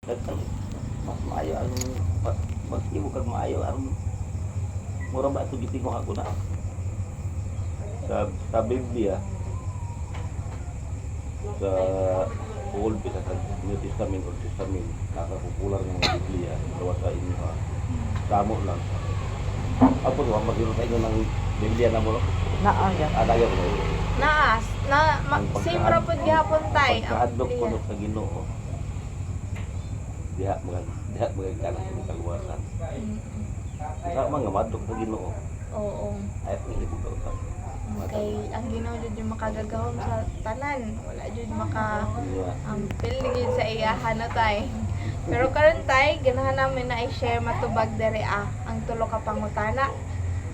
Daghan mas maayo ang mas imo kag maayo ang mura ba ito gitinguha ko na sa Biblia sa Old New Testament o Testament nakakukulang ng mga Biblia gawa sa inyo ha samo lang ako ba magiro sa inyo ng Biblia na mo Naayan. adayo ko Naas, same ra pud gihapon tay. pagkaadlok ko sa Ginoo diha mga kanan sa kaluwasan sa mga madlok sa Ginoo Oo. ay pangibog ka Kay ang Ginoo jud yung makagagahom sa tanan. Wala jud maka piligid sa iyahan na tay. Pero karon tay, ganahan namin na i-share matubag dere ang tulo ka pangutana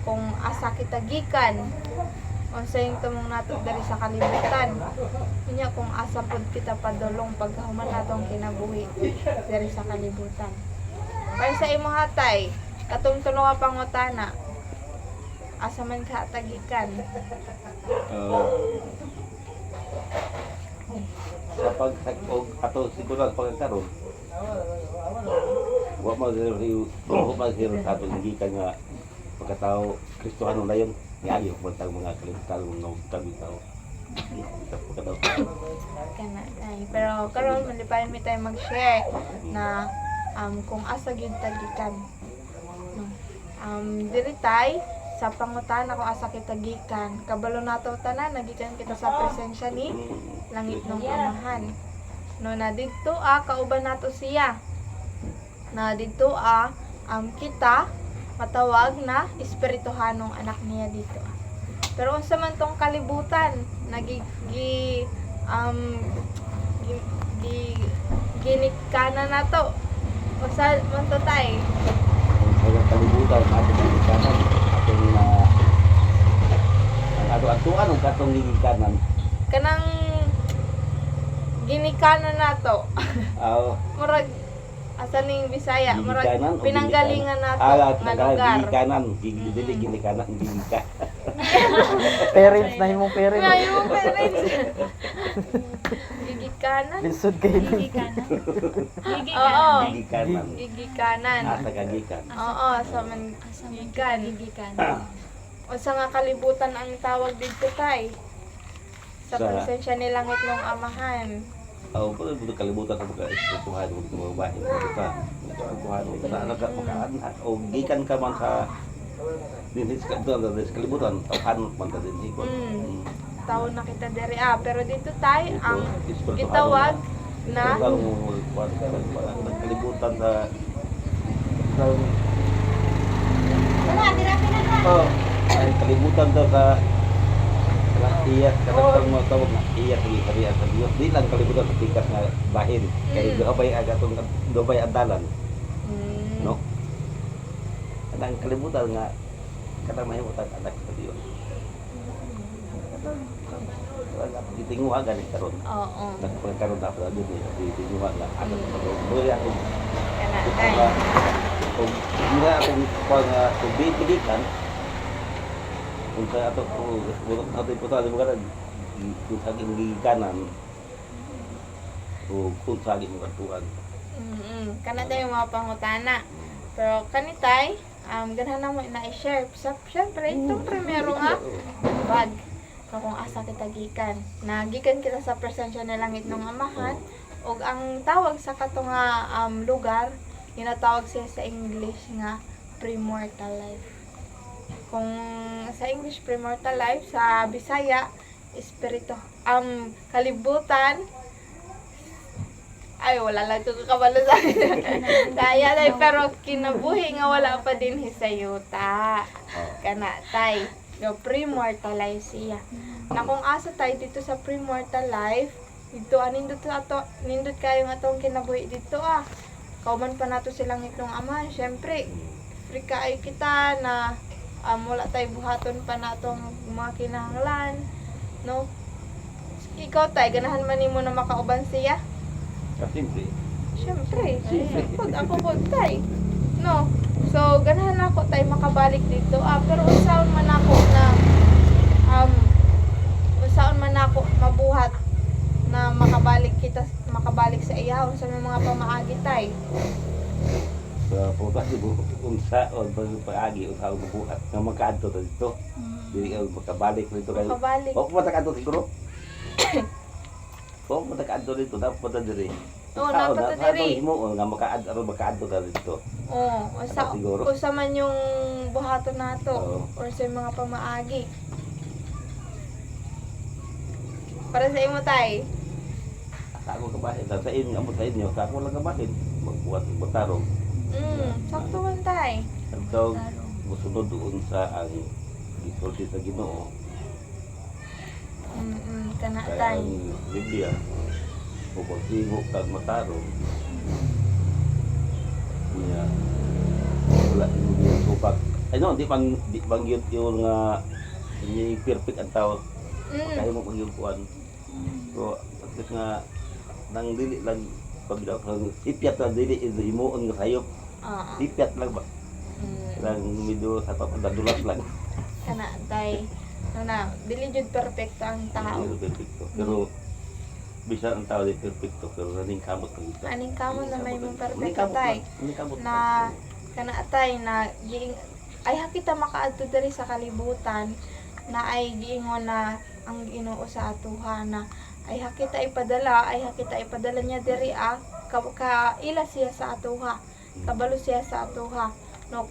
kung asa kita gikan. Unsa yung tumong nato diri sa kalibutan. Unya kung asa pud kita padulong pagkahuman natong kinabuhi diri sa kalibutan. Para sa imo hatay, katong tulo ka pangutana, asa man ka tagikan. Sa pagsagog ato siguro ang pagkakaroon wa mag-hero sa atong gikan nga pagkatao Kristohano na yun ngayon pagkatao mga kalimutan mga tao Kana tay. Pero karon malipayon mi tayo mag-share na kung asa gyud tagikan. No. Diri tay sa pangutana kung asa kita gikan. Kabalo nato tanan nagikan kita sa presensya ni langit ng Amahan. No na didto kauban nato siya. Na didto kita matawag na espirituhanong anak niya dito. Pero unsa man tong kalibutan ginikana na to. Unsa man to tay? sa kalibutan atong gikanan atong ang katong gikanan Kanang ginikana na to. Murag asa ning Bisaya, murag Gigikanan o pinanggalingan nato nga lugar. gikanan dili ginikanan gigika Parents na himong parents. Ngayon, parents. Gigikanan? Lisod kayo. Oo. gikanan Gigikanan. asa kagikan Oo, sa man gigikan. O sa nga kalibutan ang tawag dito tay. Sa Sa- presensya ni langit ng Amahan. pala buto kalibutan sa mga espirituhan mo mga bahin mo kita espirituhan mo sa anak ka makaanak o gikan ka man sa dinis ka doon sa kalibutan tawhan man ta din ikon Tawag na kita dere pero dito tay ang gitawag na kalibutan sa ay kalibutan daw sa iyak kadang mo tawag na iyak lagi kariya sa Dios di lang kalibutan sa tikas nga bahin kay gabay agatong gabay adalan no kadang kalibutan nga kadang mahimutan anak sa Dios wala gitinguha gani karon Oo. nagpagkaroon dapat sa Dios gitinguha nga anak sa Dios dili ako Kana tay. kung hindi akong kung bitigikan kung sa ato ato iputali mo kanan kung sa aking gigikanan o kung sa aking katuan Kana tayo mga pangutana. Pero kanitay, ganahan na mo na-share. Siyempre, itong primero bag. So, kung asa kita gikan. Nagikan kita sa presensya ng langit ng Amahan. O ang tawag sa katong lugar, ginatawag siya sa English nga premortal life. Kung sa English premortal life, sa Bisaya, espiritu, kalibutan, ay wala lang ko kabalo sa kaya tay pero kinabuhi nga wala pa din hisayuta kana tay no premortal life siya na kung asa tay dito sa premortal life dito nindot kayo nga tong kinabuhi dito kauban pa nato silang itong Ama syempre free kaay kita na wala tay buhaton pa natong mga kinahanglan no ikaw tay ganahan man nimo na makauban siya. Simple. Siyempre. Pag ako po tay. No. So, ganahan ako tay makabalik dito. Pero usaon man ako mabuhat na makabalik kita makabalik sa iyaw sa mga pamaagi tay. Sa puta di bu unsa o pag-agi unsa ang buhat nga magkaadto ta dito. Dili ka makabalik dito kay. Makabalik. O pumunta siguro. O pumunta dito dapat punta diri. Oo, napunta diri. Mo nga makaadto ta dito. Oo, usa Siguro. usa man yung buhaton nato Oo. or sa mga pamaagi. Para sa imo tay. Sa ako kabahin, sa inyo, amo sa inyo, sa ako lang kabahin. Magbuhat ng batarong. Sakto man tay. Ang tawag, musunod doon sa ang gisulti sa Ginoo. Kana Kaya tay. ang Biblia, kung magtingo kag matarong, niya, wala yung supak. Ay no, di bang yung nga, hindi perfect ang tao. Kaya mo pag yung kuhan. So, at least nga, nang dili lang, pagdaw kang ipyat na dili, himuon nga sayop. Oo. Ipyat lang ba? Lang medyo sa papandadulas lang. Kana tay. Na dili jud perfecto ang tao. Hindi perfecto. Pero, bisa ang tao di perfecto, pero naning kamot ang isa. Aning kamo na may mong perfecto Kamot tay. Naning kamot Na kana tay na ay hakita makaadto diri sa kalibutan na ay giingon na ang Ginoo sa atuha na ay hakita ipadala niya diri ka ila siya sa atuha, kabalo siya sa atuha, no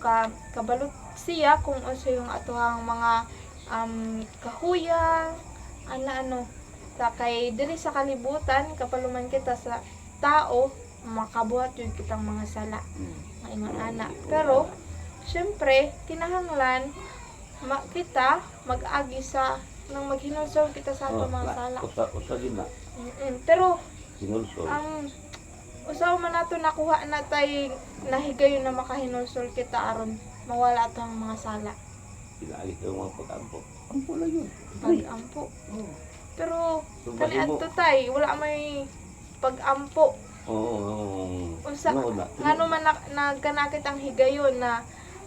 kabalo siya kung unsa yung atuhang mga kahuyang ano sa kay diri sa kalibutan kapaluman kita sa tao makabuhat yun kitang mga sala maingon ana. Pero syempre kinahanglan kita mag-agi sa nang maghinulsol kita sa ato mga sala. Usa din na. Pero Hinulsol. ang usaw man nato nakuha na tay nahigayon na makahinulsol kita aron mawala ato ang mga sala. Pinaalit yung mga pag-ampo. Ampo lang yun. Pag-ampo. Pero So, kani mahimo. adto tay wala may pag-ampo. Oo. Unsa ngano man nagkanakit ang higayon na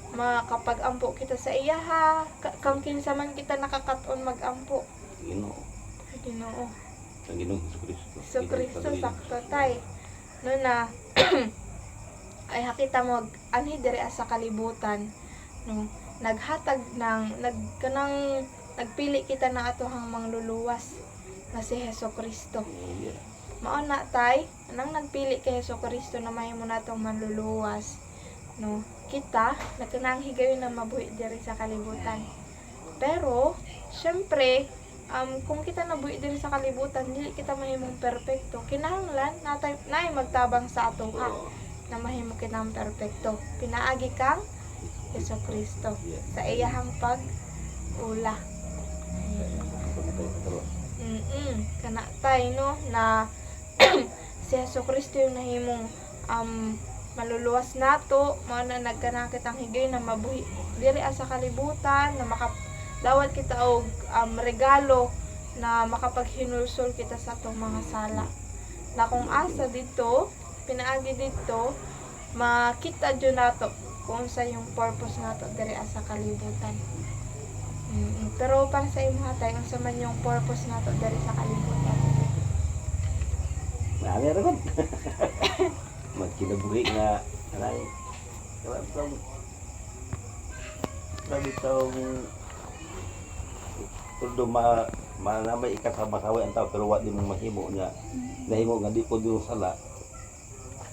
makapag-ampo kita sa iyaha kang kinsa man kita nakakaton mag-ampo. Ginoo. Ginoo. Ang Ginoong Jesucristo. So Kristo sakto tay. No na ay hakita mo anhi diri sa kalibutan no naghatag ng nagpili kita na atohang mangluluwas na si Hesukristo. Yeah. Mao na tay nang nagpili kay Hesukristo na mahimo natong manluluwas no kita nagkanang higayon na mabuhi diri sa kalibutan. Pero syempre kung kita nabuhi diri sa kalibutan dili kita mahimong perpekto. Kinahanglan nay magtabang sa atuha na mahimo kitang perpekto. Pinaagi kang Hesukristo sa iyahang pag-ula. Kana tay no na si Hesukristo yung nahimong maluluwas nato mao na nagkanakit ang higay na mabuhi diri sa kalibutan na makadawat kita og regalo na makapaghinulsol kita sa atong mga sala na kung asa dito pinaagi dito makita jud nato kung sa yung purpose nato diri sa kalibutan. Pero para sa imo hatay unsa man yung purpose nato diri sa kalibutan? Nani ra gud. Magkinabuhi nga anay. Karantong sabi tawong tuldo manamay ikasama-saway ang tao pero wa di mo mahimo niya. Nahimo nga di ko di sala.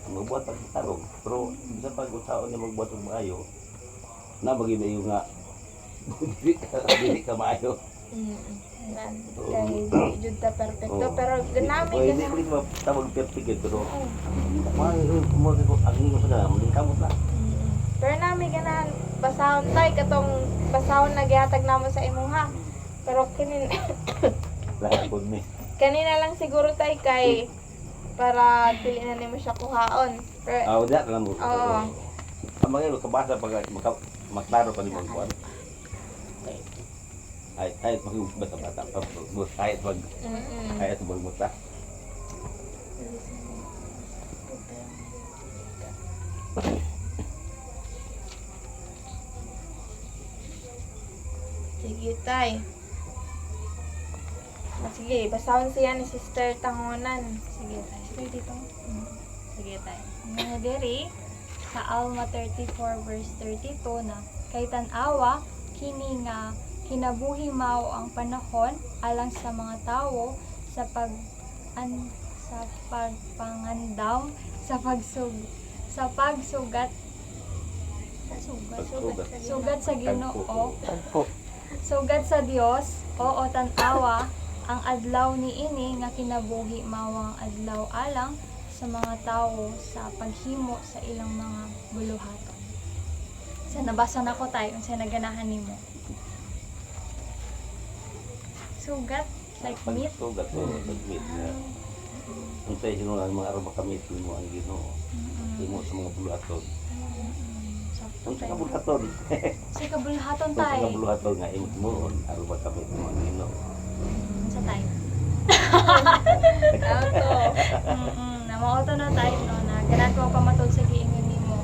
Magbuhat ang tarong pero bisa pag usaon niya magbuhat og maayo na bagay na yung nga dili ka maayo. Kay jud ta perfecto pero ganami Hindi ka ko rin tawag perfect pero mo ko ang inyo sa mga kamot na. pero nami ganahan basahon tay katong basahon na gihatag namo sa imuha. Pero Lahat po ni. kanina lang siguro tay kay para dili na nimo siya kuhaon. Pero Diyan lang mo. Oo. Ang mga kabasa pag maklaro pa ni mo kuan. Ay bata-bata pa. Ay wag muta. sige tay. Sige, basahon siya ni Sister Tangonan. Sige tay. 32. Sige tayo. Nga diri sa Alma 34 verse 32 na kay tan-awa kini nga kinabuhi mao ang panahon alang sa mga tawo sa sa pagpangandam sa pagsugat sugat sa Ginoo Tagpo. sugad sa Dios o tan-awa ang adlaw niini nga kinabuhi mao ang adlaw alang sa mga tawo sa paghimo sa ilang mga buluhaton. Sa nabasa na ko tayo sa naganahan nimo. Sugat like meat. Sugat so nagmeet na. Unsay sino ang mga arba kamit mo ang Ginoo. Imo sa mga buluhaton. Unsa ka buluhaton? Sa kabuluhaton Unsa tayo. ka buluhaton nga imo mo arba kamit mo ang Ginoo. Sa tayo. Auto. Namauto na tayo no na ganan ko pamatod sa giingon nimo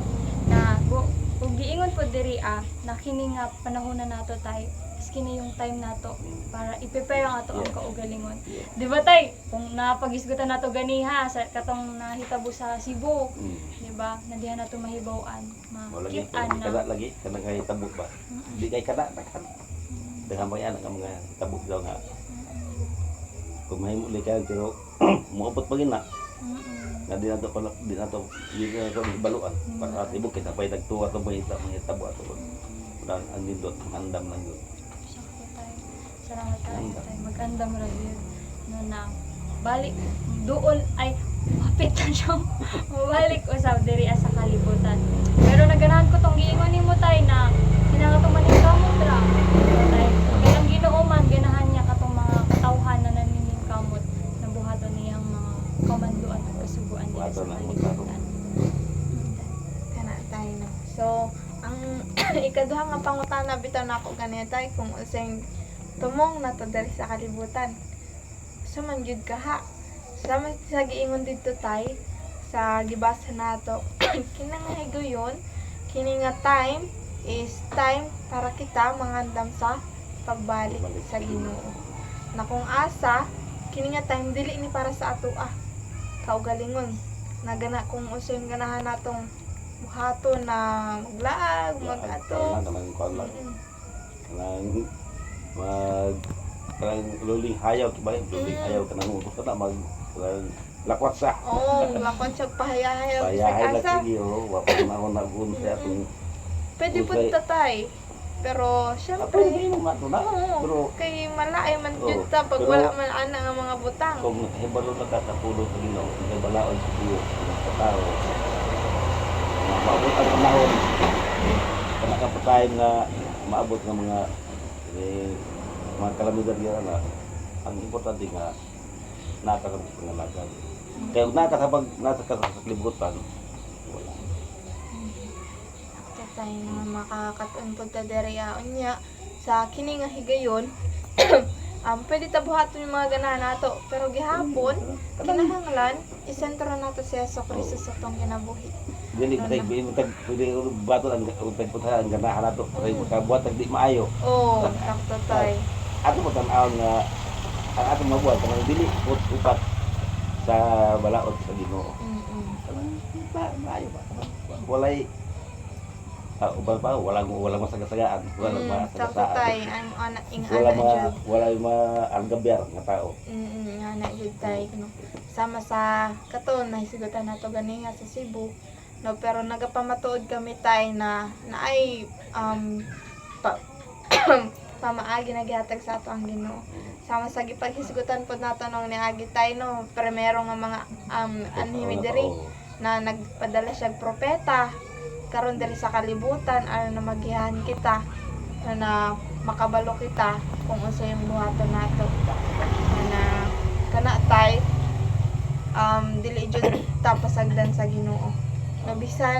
na kung giingon po diri na kini nga panahon na nato tayo is kini yung time nato para i-prepare ang ato ang Yeah. kaugalingon. Yeah. Di ba tay? Kung napagisgutan nato ganiha sa katong nahitabo sa Cebu, di ba? Na diha nato mahibaw-an, Wala lagi makit-an na. kada lagi kanang kay tabok ba. Di kay kada takhan. Dengan mo yan ang mga tabok daw nga. Kung mahimo kay pero moabot pa gina. Nga di nato pala di nato baluan para at ibuk kita pay tagtuwa to mga tabo ato. Udang ang nindot andam lang yun. Sakto tayo. Salamat tayo. Magandam ra yun. No na balik duol ay mapit na siya. Mabalik usab diri sa kalibutan. Pero naganahan ko tong giingon nimo tay na kinakatuman ni kamot ra. Tay, kaya ang Ginoo man ganahan niya katong mga katawhan na nanining kamot na buhaton niyang mga kamanduan at kasuguan diri sa Buhaton na, kalibutan. Kana tayo na. So, ang ikaduha nga pangutana bitaw nako ganito tay kung usay tumong nato diri sa kalibutan. So man gyud kaha. Sama sa giingon dito tay sa gibasa nato. Kinang higayon, kini nga time is time para kita mangandam sa pagbalik sa Ginoo. Na kung asa kini nga time dili ni para sa ato kaugalingon. Nagana kung usay ganahan natong buhaton na maglaag, mag-ato. Kanang kon lang. Kanang luling hayaw kibay luling hayaw kanang utos ka na mag lakwat sa. Oo, lakon siya pahayahayaw Saya sa hay asa. lagi yo wa pa na na gun sa atong Pwede po tatay. Pero, ato syempre, di mo mato na. Pero oo, kay malaay man Oo, yun ta pag pero- wala man ana nga mga butang. kung hibalo na ka sa pulo sa Ginoo, kay balaod sa Diyo sa tao. Maabot ang panahon. Kana ka patay nga maabot ng mga kalamidad nga na ang importante nga nasa ka sa pangalagan. Kaya kung nasa ka sa kalibutan, wala. Tatay nga makakatuon po ta dere unya sa kini nga higayon. Pwede tabuhaton yung mga ganahan nato, pero gihapon kinahanglan isentro nato si Jesucristo sa tong kinabuhi. Dili patay pwede bato ang pagpunta ang ganahan nato. Kaya magkabuhat ang di maayo. Oh, sakto tay. Ato mo tanaw nga ang atong mabuhat kanang dili upat sa balaod sa Ginoo. Kanang maayo ba? Walay uban pa walang masagasaan, walang Sakto masagasaan. tay ang anak ing ana jud. Wala ang gabyar nga tao. Ana jud tay no. Sama sa katon nahisugutan nato ganiha sa Cebu. No, pero nagapamatuod kami tay na naay pamaagi na gihatag sa ato ang Ginoo. Sama sa gipaghisgutan pod nato nung niagi tay no, primero nga mga anhimi diri na nagpadala siya og propeta karon diri sa kalibutan aron na magihan kita na makabalo kita kung unsa yung buhaton nato na kana tay dili jud ta pasagdan sa Ginoo no bisan